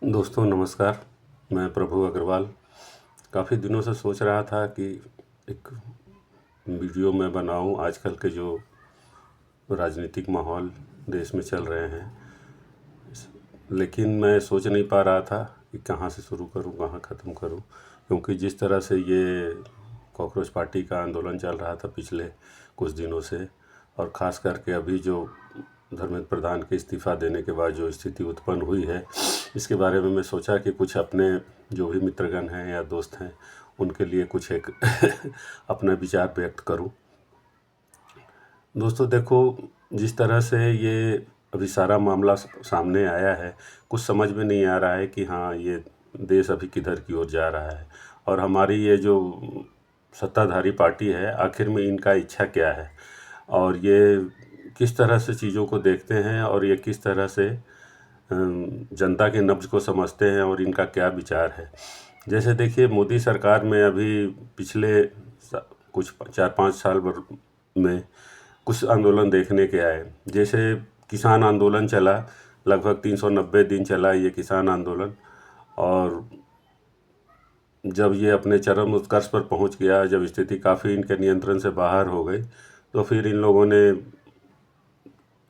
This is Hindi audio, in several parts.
दोस्तों नमस्कार। मैं प्रभु अग्रवाल काफ़ी दिनों से सोच रहा था कि एक वीडियो मैं बनाऊं। आजकल के जो राजनीतिक माहौल देश में चल रहे हैं, लेकिन मैं सोच नहीं पा रहा था कि कहाँ से शुरू करूं, कहाँ ख़त्म करूं, क्योंकि जिस तरह से ये कॉकरोच पार्टी का आंदोलन चल रहा था पिछले कुछ दिनों से, और ख़ास करके अभी जो धर्मेंद्र प्रधान के इस्तीफ़ा देने के बाद जो स्थिति उत्पन्न हुई है, इसके बारे में मैं सोचा कि कुछ अपने जो भी मित्रगण हैं या दोस्त हैं उनके लिए कुछ एक अपना विचार व्यक्त करूं। दोस्तों देखो, जिस तरह से ये अभी सारा मामला सामने आया है, कुछ समझ में नहीं आ रहा है कि हाँ, ये देश अभी किधर की ओर जा रहा है, और हमारी ये जो सत्ताधारी पार्टी है आखिर में इनका इच्छा क्या है, और ये किस तरह से चीज़ों को देखते हैं, और ये किस तरह से जनता के नब्ज़ को समझते हैं, और इनका क्या विचार है। जैसे देखिए, मोदी सरकार में अभी पिछले कुछ 4-5 साल भर में कुछ आंदोलन देखने के आए। जैसे किसान आंदोलन चला, लगभग 390 दिन चला ये किसान आंदोलन, और जब ये अपने चरम उत्कर्ष पर पहुंच गया, जब स्थिति काफ़ी इनके नियंत्रण से बाहर हो गई, तो फिर इन लोगों ने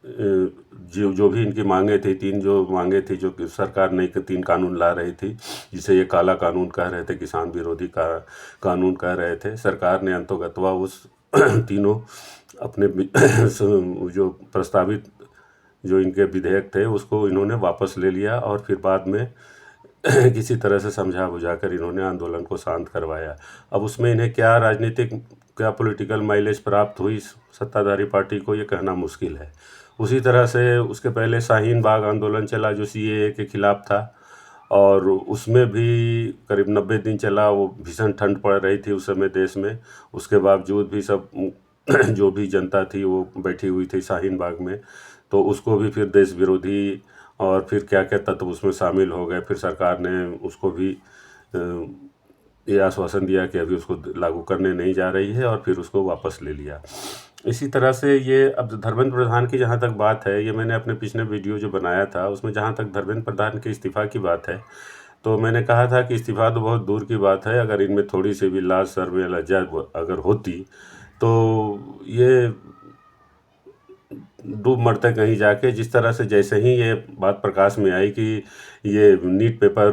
जो जो भी इनकी मांगे थी, 3 जो मांगे थी, जो कि सरकार नई 3 कानून ला रही थी, जिसे ये काला कानून कह रहे थे, किसान विरोधी का कानून कह रहे थे, सरकार ने अंततोगत्वा उस तीनों अपने जो प्रस्तावित जो इनके विधेयक थे उसको इन्होंने वापस ले लिया, और फिर बाद में किसी तरह से समझा बुझा कर इन्होंने आंदोलन को शांत करवाया। अब उसमें इन्हें क्या राजनीतिक, क्या पॉलिटिकल माइलेज प्राप्त हुई सत्ताधारी पार्टी को, ये कहना मुश्किल है। उसी तरह से उसके पहले शाहीन बाग आंदोलन चला जो सीएए के खिलाफ था, और उसमें भी करीब 90 दिन चला। वो भीषण ठंड पड़ रही थी उस समय देश में, उसके बावजूद भी सब जो भी जनता थी वो बैठी हुई थी शाहीन बाग में, तो उसको भी फिर देश विरोधी और फिर क्या क्या तत्व उसमें शामिल हो गए। फिर सरकार ने उसको भी ये आश्वासन दिया कि अभी उसको लागू करने नहीं जा रही है, और फिर उसको वापस ले लिया। इसी तरह से ये अब धर्मेंद्र प्रधान की जहाँ तक बात है, ये मैंने अपने पिछले वीडियो जो बनाया था उसमें जहाँ तक धर्मेंद्र प्रधान के इस्तीफ़ा की बात है, तो मैंने कहा था कि इस्तीफ़ा तो बहुत दूर की बात है, अगर इनमें थोड़ी सी भी लाज शर्म या लज्जा अगर होती तो ये डूब मरते कहीं जाके। जिस तरह से जैसे ही ये बात प्रकाश में आई कि ये नीट पेपर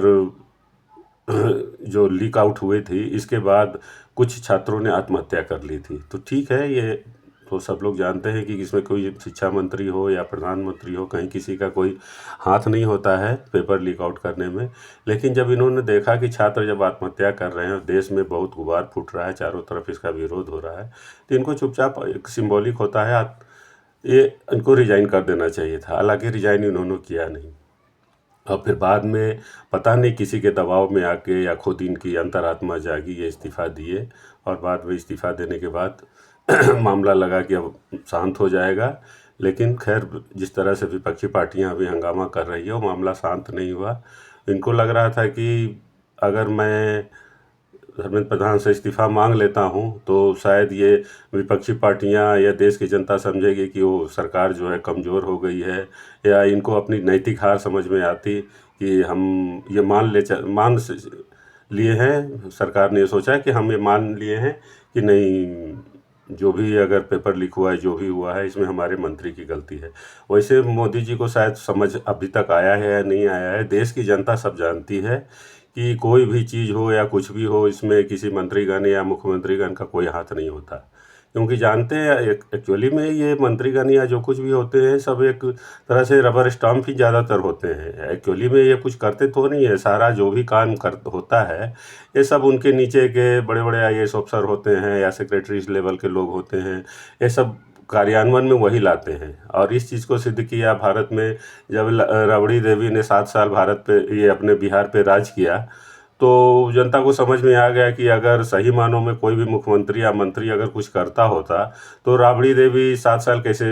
जो लीक आउट हुए थे, इसके बाद कुछ छात्रों ने आत्महत्या कर ली थी। तो ठीक है, ये तो सब लोग जानते हैं कि इसमें कोई शिक्षा मंत्री हो या प्रधानमंत्री हो, कहीं किसी का कोई हाथ नहीं होता है पेपर लीक आउट करने में। लेकिन जब इन्होंने देखा कि छात्र जब आत्महत्या कर रहे हैं, देश में बहुत गुबार फूट रहा है, चारों तरफ इसका विरोध हो रहा है, तो इनको चुपचाप, एक सिंबॉलिक होता है, ये इनको रिजाइन कर देना चाहिए था। हालांकि रिजाइन इन्होंने किया नहीं, और फिर बाद में पता नहीं किसी के दबाव में आके या खुद इनकी अंतरात्मा जागी, ये इस्तीफ़ा दिए, और बाद में इस्तीफ़ा देने के बाद मामला लगा कि अब शांत हो जाएगा। लेकिन खैर, जिस तरह से विपक्षी पार्टियां अभी हंगामा कर रही है, वो मामला शांत नहीं हुआ। इनको लग रहा था कि अगर मैं धर्मेंद्र प्रधान से इस्तीफ़ा मांग लेता हूं तो शायद ये विपक्षी पार्टियां या देश की जनता समझेगी कि वो सरकार जो है कमज़ोर हो गई है, या इनको अपनी नैतिक हार समझ में आती कि हम ये मान लिए हैं। सरकार ने ये सोचा कि हम ये मान लिए हैं कि नहीं, जो भी अगर पेपर लीक हुआ है, जो भी हुआ है, इसमें हमारे मंत्री की गलती है। वैसे मोदी जी को शायद समझ अभी तक आया है या नहीं आया है, देश की जनता सब जानती है कि कोई भी चीज़ हो या कुछ भी हो, इसमें किसी मंत्रीगण या मुख्यमंत्रीगण का कोई हाथ नहीं होता। क्योंकि जानते हैं एक्चुअली में ये मंत्रीगण या जो कुछ भी होते हैं, सब एक तरह से रबर स्टाम्प ही ज़्यादातर होते हैं। एक्चुअली में ये कुछ करते तो नहीं है। सारा जो भी काम होता है, ये सब उनके नीचे के बड़े बड़े आईएएस अफसर होते हैं या सेक्रेटरीज लेवल के लोग होते हैं, ये सब कार्यान्वयन में वही लाते हैं। और इस चीज़ को सिद्ध किया भारत में, जब राबड़ी देवी ने 7 साल भारत पे, ये अपने बिहार पे राज किया, तो जनता को समझ में आ गया कि अगर सही मानों में कोई भी मुख्यमंत्री या मंत्री अगर कुछ करता होता, तो राबड़ी देवी 7 साल कैसे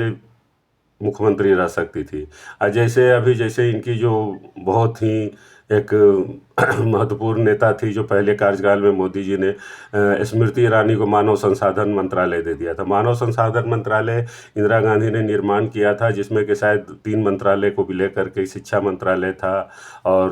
मुख्यमंत्री रह सकती थी। और जैसे अभी जैसे इनकी जो बहुत ही एक महत्वपूर्ण नेता थी, जो पहले कार्यकाल में मोदी जी ने स्मृति ईरानी को मानव संसाधन मंत्रालय दे दिया था। मानव संसाधन मंत्रालय इंदिरा गांधी ने निर्माण किया था, जिसमें कि शायद 3 मंत्रालय को भी लेकर के शिक्षा मंत्रालय था, और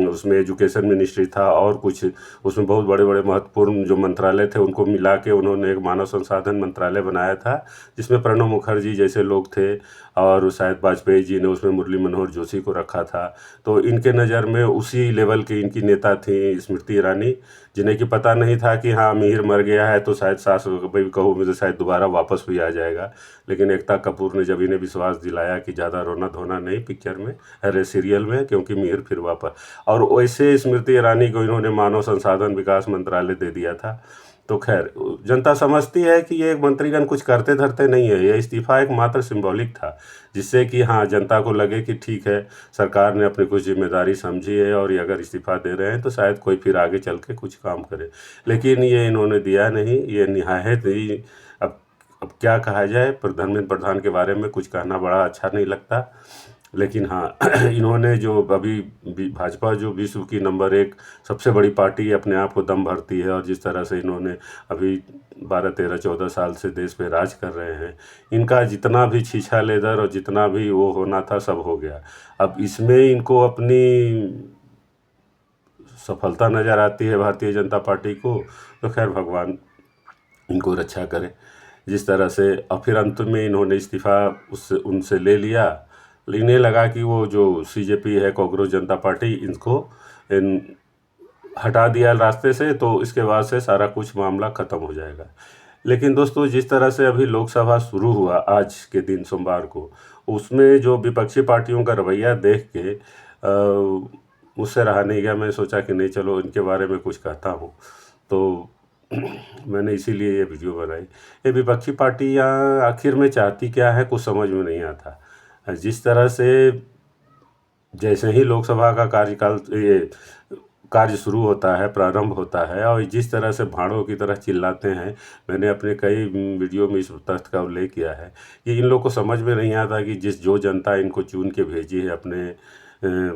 उसमें एजुकेशन मिनिस्ट्री था, और कुछ उसमें बहुत बड़े बड़े महत्वपूर्ण जो मंत्रालय थे उनको मिला के उन्होंने एक मानव संसाधन मंत्रालय बनाया था, जिसमें प्रणब मुखर्जी जैसे लोग थे, और शायद वाजपेयी जी ने उसमें मुरली मनोहर जोशी को रखा था। तो इनके नज़र में उसी लेवल की इनकी नेता थी स्मृति ईरानी, जिन्हें कि पता नहीं था कि हाँ, मिहिर मर गया है तो शायद सास भी कहूँ मुझे शायद दोबारा वापस भी आ जाएगा। लेकिन एकता कपूर ने जब इन्हें विश्वास दिलाया कि ज़्यादा रोना धोना नहीं पिक्चर में, अरे सीरियल में, क्योंकि मिहिर फिर वापस, और वैसे स्मृति ईरानी को इन्होंने मानव संसाधन विकास मंत्रालय दे दिया था। तो खैर, जनता समझती है कि ये मंत्रीगण कुछ करते धरते नहीं है, ये इस्तीफा एक मात्र सिंबॉलिक था, जिससे कि हाँ, जनता को लगे कि ठीक है, सरकार ने अपनी कुछ जिम्मेदारी समझी है, और ये अगर इस्तीफा दे रहे हैं तो शायद कोई फिर आगे चल के कुछ काम करे। लेकिन ये इन्होंने दिया नहीं, ये निहायत ही अब क्या कहा जाए, धर्मेंद्र प्रधान के बारे में कुछ कहना बड़ा अच्छा नहीं लगता। लेकिन हाँ, इन्होंने जो अभी भाजपा जो विश्व की नंबर 1 सबसे बड़ी पार्टी अपने आप को दम भरती है, और जिस तरह से इन्होंने अभी 12, 13, 14 साल से देश पे राज कर रहे हैं, इनका जितना भी छीछा लेदर और जितना भी वो होना था सब हो गया। अब इसमें इनको अपनी सफलता नज़र आती है भारतीय जनता पार्टी को, तो खैर भगवान इनको रक्षा करे। जिस तरह से और फिर अंत में इन्होंने इस्तीफ़ा उससे उनसे ले लिया। इन्हें लगा कि वो जो सीजेपी है, कॉकरोच जनता पार्टी, इनको हटा दिया रास्ते से, तो इसके बाद से सारा कुछ मामला ख़त्म हो जाएगा। लेकिन दोस्तों, जिस तरह से अभी लोकसभा शुरू हुआ आज के दिन सोमवार को, उसमें जो विपक्षी पार्टियों का रवैया देख के मुझसे रहा नहीं गया। मैं सोचा कि नहीं, चलो इनके बारे में कुछ कहता हूँ। तो मैंने इसीलिए ये वीडियो बनाई। ये विपक्षी पार्टियाँ आखिर में चाहती क्या है, कुछ समझ में नहीं आता। जिस तरह से जैसे ही लोकसभा का कार्यकाल ये कार्य शुरू होता है, प्रारंभ होता है, और जिस तरह से भाड़ों की तरह चिल्लाते हैं, मैंने अपने कई वीडियो में इस तथ्य का उल्लेख किया है कि इन लोग को समझ में नहीं आता कि जो जनता इनको चुन के भेजी है अपने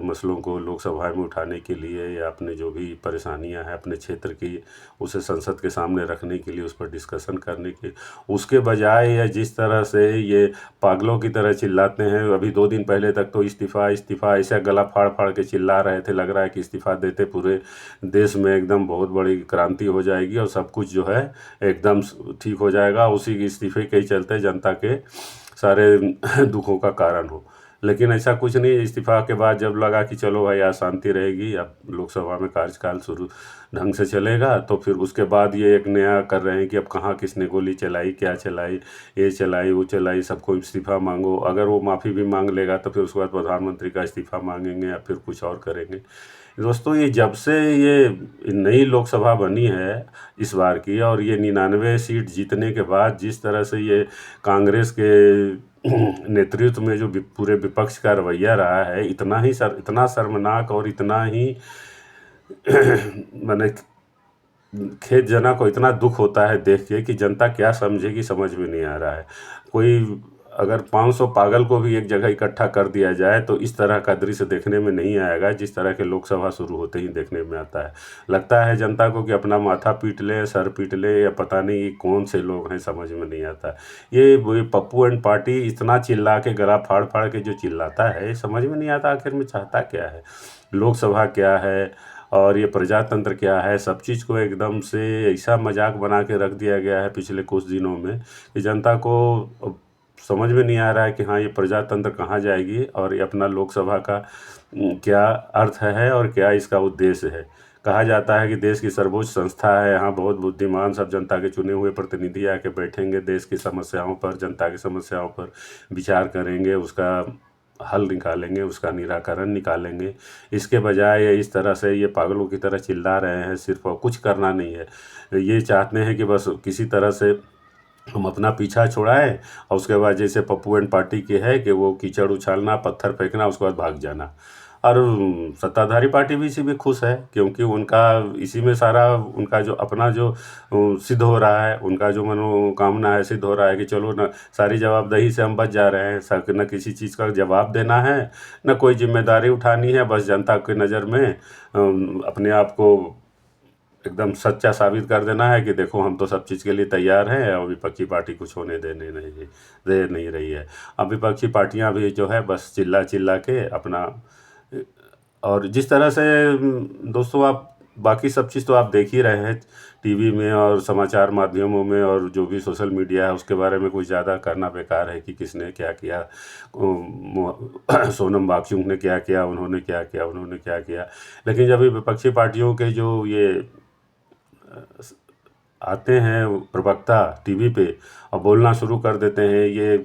मसलों को लोकसभा में उठाने के लिए, या अपने जो भी परेशानियां हैं अपने क्षेत्र की, उसे संसद के सामने रखने के लिए, उस पर डिस्कशन करने के, उसके बजाय या जिस तरह से ये पागलों की तरह चिल्लाते हैं। अभी 2 दिन पहले तक तो इस्तीफ़ा इस्तीफ़ा ऐसा गला फाड़ फाड़ के चिल्ला रहे थे, लग रहा है कि इस्तीफ़ा देते पूरे देश में एकदम बहुत बड़ी क्रांति हो जाएगी और सब कुछ जो है एकदम ठीक हो जाएगा, उसी के इस्तीफे के ही चलते जनता के सारे दुखों का कारण हो। लेकिन ऐसा कुछ नहीं। इस्तीफ़ा के बाद जब लगा कि चलो भाई आज शांति रहेगी, अब लोकसभा में कार्यकाल शुरू ढंग से चलेगा, तो फिर उसके बाद ये एक नया कर रहे हैं कि अब कहाँ किसने गोली चलाई, क्या चलाई, ये चलाई वो चलाई, सबको इस्तीफ़ा मांगो। अगर वो माफ़ी भी मांग लेगा तो फिर उसके बाद प्रधानमंत्री का इस्तीफ़ा मांगेंगे या फिर कुछ और करेंगे। दोस्तों, ये जब से ये नई लोकसभा बनी है इस बार की, और ये 99 सीट जीतने के बाद जिस तरह से ये कांग्रेस के नेतृत्व में जो पूरे विपक्ष का रवैया रहा है, इतना शर्मनाक और इतना ही मैंने खेदजनक और इतना दुख होता है देख के कि जनता क्या समझेगी समझ में नहीं आ रहा है। कोई अगर 500 पागल को भी एक जगह इकट्ठा कर दिया जाए तो इस तरह का दृश्य देखने में नहीं आएगा जिस तरह के लोकसभा शुरू होते ही देखने में आता है। लगता है जनता को कि अपना माथा पीट ले, सर पीट ले, या पता नहीं कौन से लोग हैं, समझ में नहीं आता। ये पप्पू एंड पार्टी इतना चिल्ला के गला फाड़ फाड़ के जो चिल्लाता है, समझ में नहीं आता आखिर में चाहता क्या है, लोकसभा क्या है और ये प्रजातंत्र क्या है। सब चीज़ को एकदम से ऐसा मजाक बना के रख दिया गया है पिछले कुछ दिनों में कि जनता को समझ में नहीं आ रहा है कि हाँ, ये प्रजातंत्र कहाँ जाएगी और ये अपना लोकसभा का क्या अर्थ है और क्या इसका उद्देश्य है। कहा जाता है कि देश की सर्वोच्च संस्था है, यहाँ बहुत बुद्धिमान सब जनता के चुने हुए प्रतिनिधि आके बैठेंगे, देश की समस्याओं पर, जनता की समस्याओं पर विचार करेंगे, उसका हल निकालेंगे, उसका निराकरण निकालेंगे। इसके बजाय इस तरह से ये पागलों की तरह चिल्ला रहे हैं सिर्फ, और कुछ करना नहीं है। ये चाहते हैं कि बस किसी तरह से हम अपना पीछा छुड़ाएं, और उसके बाद जैसे पप्पू एंड पार्टी की है कि वो कीचड़ उछालना, पत्थर फेंकना, उसके बाद भाग जाना। और सत्ताधारी पार्टी भी इसी में खुश है, क्योंकि उनका इसी में सारा उनका जो अपना जो सिद्ध हो रहा है, उनका जो मनोकामना है सिद्ध हो रहा है कि चलो न सारी जवाबदेही से हम बच जा रहे हैं, न किसी चीज़ का जवाब देना है, न कोई जिम्मेदारी उठानी है, बस जनता की नज़र में अपने आप को एकदम सच्चा साबित कर देना है कि देखो हम तो सब चीज़ के लिए तैयार हैं, और विपक्षी पार्टी कुछ होने दे नहीं रही है। अब विपक्षी पार्टियां भी जो है बस चिल्ला चिल्ला के अपना, और जिस तरह से दोस्तों आप बाकी सब चीज़ तो आप देख ही रहे हैं टीवी में और समाचार माध्यमों में, और जो भी सोशल मीडिया है उसके बारे में कुछ ज़्यादा करना बेकार है कि किसने क्या किया, सोनम वांगचुक ने क्या किया, उन्होंने क्या किया, उन्होंने क्या किया। लेकिन जब विपक्षी पार्टियों के जो ये आते हैं प्रवक्ता टीवी पे और बोलना शुरू कर देते हैं, ये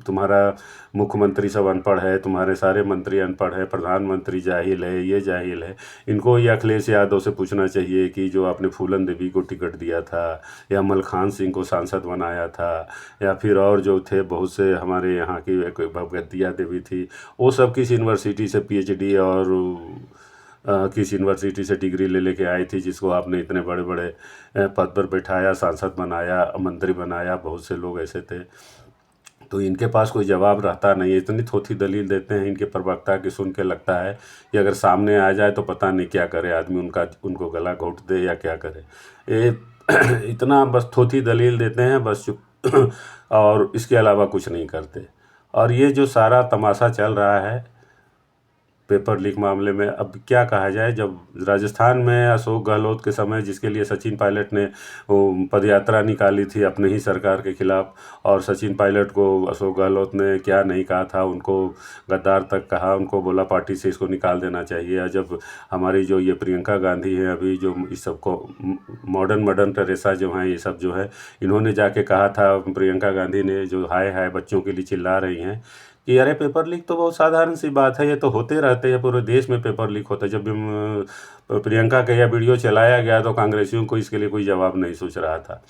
तुम्हारा मुख्यमंत्री सब अनपढ़ है, तुम्हारे सारे मंत्री अनपढ़ है, प्रधानमंत्री जाहिल है, ये जाहिल है। इनको ये अखिलेश यादव से पूछना चाहिए कि जो आपने फूलन देवी को टिकट दिया था, या मलखान सिंह को सांसद बनाया था, या फिर और जो थे बहुत से हमारे यहाँ की एक भगवतिया देवी थी, वो सब किस यूनिवर्सिटी से PhD और किस यूनिवर्सिटी से डिग्री ले लेके आई थी, जिसको आपने इतने बड़े बड़े पद पर बैठाया, सांसद बनाया, मंत्री बनाया, बहुत से लोग ऐसे थे। तो इनके पास कोई जवाब रहता नहीं है, इतनी थोथी दलील देते हैं इनके प्रवक्ता की, सुन के लगता है कि अगर सामने आ जाए तो पता नहीं क्या करे आदमी, उनको गला घोंट दे या क्या करे। ये इतना बस थोथी दलील देते हैं, बस चुप और इसके अलावा कुछ नहीं करते। और ये जो सारा तमाशा चल रहा है पेपर लीक मामले में, अब क्या कहा जाए, जब राजस्थान में अशोक गहलोत के समय जिसके लिए सचिन पायलट ने पदयात्रा निकाली थी अपने ही सरकार के खिलाफ, और सचिन पायलट को अशोक गहलोत ने क्या नहीं कहा था, उनको गद्दार तक कहा, उनको बोला पार्टी से इसको निकाल देना चाहिए। और जब हमारी जो ये प्रियंका गांधी है अभी, जो इस सबको मॉडर्न टेरेसा जो हैं, ये सब जो है, इन्होंने जाके कहा था, प्रियंका गांधी ने, जो हाय हाय बच्चों के लिए चिल्ला रही हैं कि अरे पेपर लीक तो बहुत साधारण सी बात है, ये तो होते रहते हैं, पूरे देश में पेपर लीक होता है। जब भी प्रियंका का यह वीडियो चलाया गया तो कांग्रेसियों को इसके लिए कोई जवाब नहीं सोच रहा था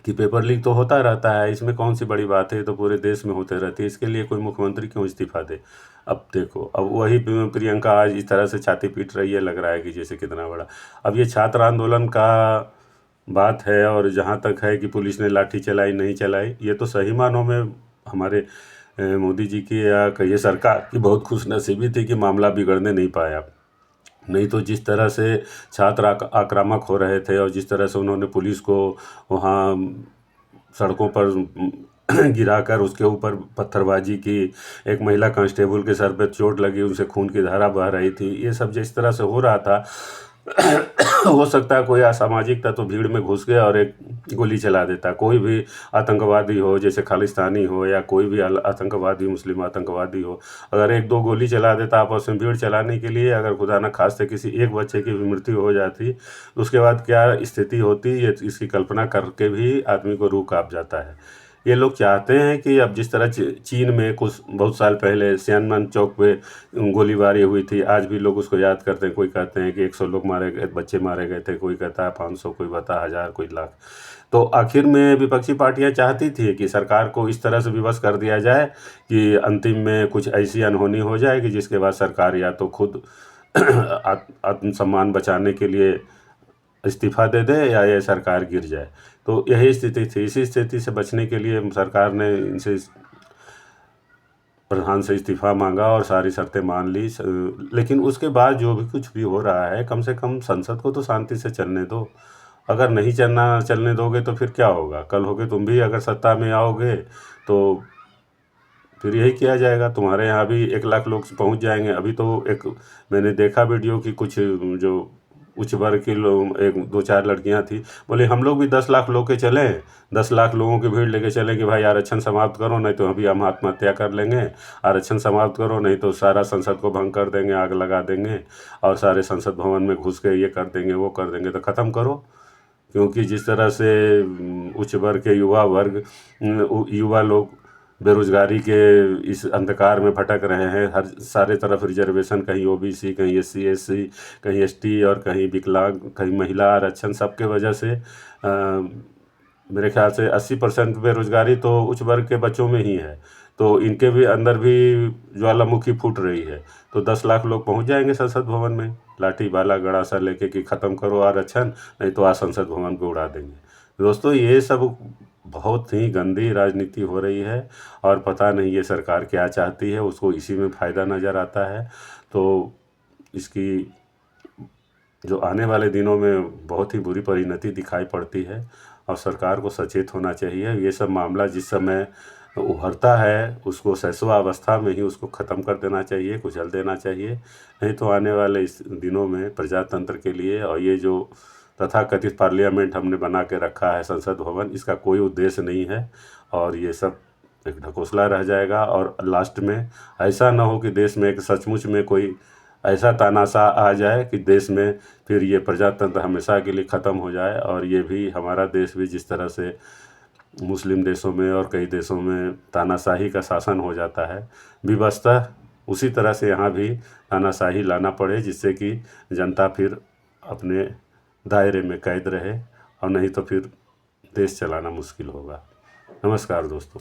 कि पेपर लीक तो होता रहता है, इसमें कौन सी बड़ी बात है, तो पूरे देश में होते रहती है, इसके लिए कोई मुख्यमंत्री क्यों इस्तीफा दे। अब देखो, अब वही प्रियंका आज इस तरह से छाती पीट रही है, लग रहा है कि जैसे कितना बड़ा। अब ये छात्र आंदोलन का बात है, और जहाँ तक है कि पुलिस ने लाठी चलाई नहीं चलाई, ये तो सही मानों में हमारे मोदी जी की या कहिए सरकार की बहुत खुशनसीबी थी कि मामला बिगड़ने नहीं पाया। नहीं तो जिस तरह से छात्र आक्रामक हो रहे थे, और जिस तरह से उन्होंने पुलिस को वहाँ सड़कों पर गिराकर उसके ऊपर पत्थरबाजी की, एक महिला कांस्टेबल के सर पे चोट लगी, उनसे खून की धारा बह रही थी, ये सब जिस तरह से हो रहा था हो सकता है कोई असामाजिक तत्व भीड़ में घुस गया और एक गोली चला देता। कोई भी आतंकवादी हो, जैसे खालिस्तानी हो या कोई भी आतंकवादी, मुस्लिम आतंकवादी हो, अगर एक दो गोली चला देता आपस में भीड़ चलाने के लिए, अगर खुदा न खास्ते किसी एक बच्चे की भी मृत्यु हो जाती, तो उसके बाद क्या स्थिति होती, ये इसकी कल्पना करके भी आदमी को रूह कांप जाता है। ये लोग चाहते हैं कि अब जिस तरह चीन में कुछ बहुत साल पहले सियानमन चौक पे गोलीबारी हुई थी, आज भी लोग उसको याद करते हैं। कोई कहते हैं कि 100 लोग मारे गए, बच्चे मारे गए थे, कोई कहता है 500, कोई बता 1000, कोई लाख। तो आखिर में विपक्षी पार्टियां चाहती थी कि सरकार को इस तरह से विवश कर दिया जाए कि अंतिम में कुछ ऐसी अनहोनी हो जाए कि जिसके बाद सरकार या तो खुद आत्मसम्मान बचाने के लिए इस्तीफा दे दे, या ये सरकार गिर जाए। तो यही स्थिति थी। इसी स्थिति से बचने के लिए सरकार ने इनसे, प्रधान से इस्तीफा मांगा और सारी शर्तें मान ली। लेकिन उसके बाद जो भी कुछ भी हो रहा है, कम से कम संसद को तो शांति से चलने दो। अगर नहीं चलने दोगे तो फिर क्या होगा, कल होगे तुम भी अगर सत्ता में आओगे तो फिर यही किया जाएगा। तुम्हारे यहाँ भी 1 लाख लोग पहुँच जाएंगे। अभी तो एक मैंने देखा वीडियो की, कुछ जो उच्च वर्ग के लोग, 1-2-4 लड़कियां थी, बोले हम लोग भी 10 लाख लोग के चलें, 10 लाख लोगों की भीड़ लेके चलें कि भाई आरक्षण समाप्त करो, नहीं तो अभी हम आत्महत्या कर लेंगे, आरक्षण समाप्त करो, नहीं तो सारा संसद को भंग कर देंगे, आग लगा देंगे, और सारे संसद भवन में घुस के ये कर देंगे, वो कर देंगे। तो ख़त्म करो। क्योंकि जिस तरह से उच्च वर्ग के युवा लोग बेरोजगारी के इस अंधकार में भटक रहे हैं, हर सारे तरफ रिजर्वेशन, कहीं OBC, कहीं SC SC, कहीं ST, और कहीं विकलांग, कहीं महिला आरक्षण, सबके वजह से मेरे ख्याल से 80% बेरोजगारी तो उच्च वर्ग के बच्चों में ही है। तो इनके भी अंदर भी ज्वालामुखी फूट रही है। तो 10 लाख लोग पहुंच जाएंगे संसद भवन में, लाठी भाला गड़ासा लेके कि ख़त्म करो आरक्षण, नहीं तो आज संसद भवन को उड़ा देंगे। दोस्तों, ये सब बहुत ही गंदी राजनीति हो रही है और पता नहीं ये सरकार क्या चाहती है, उसको इसी में फ़ायदा नज़र आता है। तो इसकी जो आने वाले दिनों में बहुत ही बुरी परिणति दिखाई पड़ती है और सरकार को सचेत होना चाहिए। ये सब मामला जिस समय उभरता है उसको शैशवावस्था में ही उसको ख़त्म कर देना चाहिए, कुचल देना चाहिए। नहीं तो आने वाले इस दिनों में प्रजातंत्र के लिए और ये जो तथाकथित पार्लियामेंट हमने बना के रखा है संसद भवन, इसका कोई उद्देश्य नहीं है और ये सब एक ढकोसला रह जाएगा। और लास्ट में ऐसा ना हो कि देश में एक सचमुच में कोई ऐसा तानाशाह आ जाए कि देश में फिर ये प्रजातंत्र हमेशा के लिए ख़त्म हो जाए। और ये भी हमारा देश भी जिस तरह से मुस्लिम देशों में और कई देशों में तानाशाही का शासन हो जाता है, विवशतः उसी तरह से यहाँ भी तानाशाही लाना पड़े, जिससे कि जनता फिर अपने दायरे में कैद रहे और नहीं तो फिर देश चलाना मुश्किल होगा। नमस्कार दोस्तों।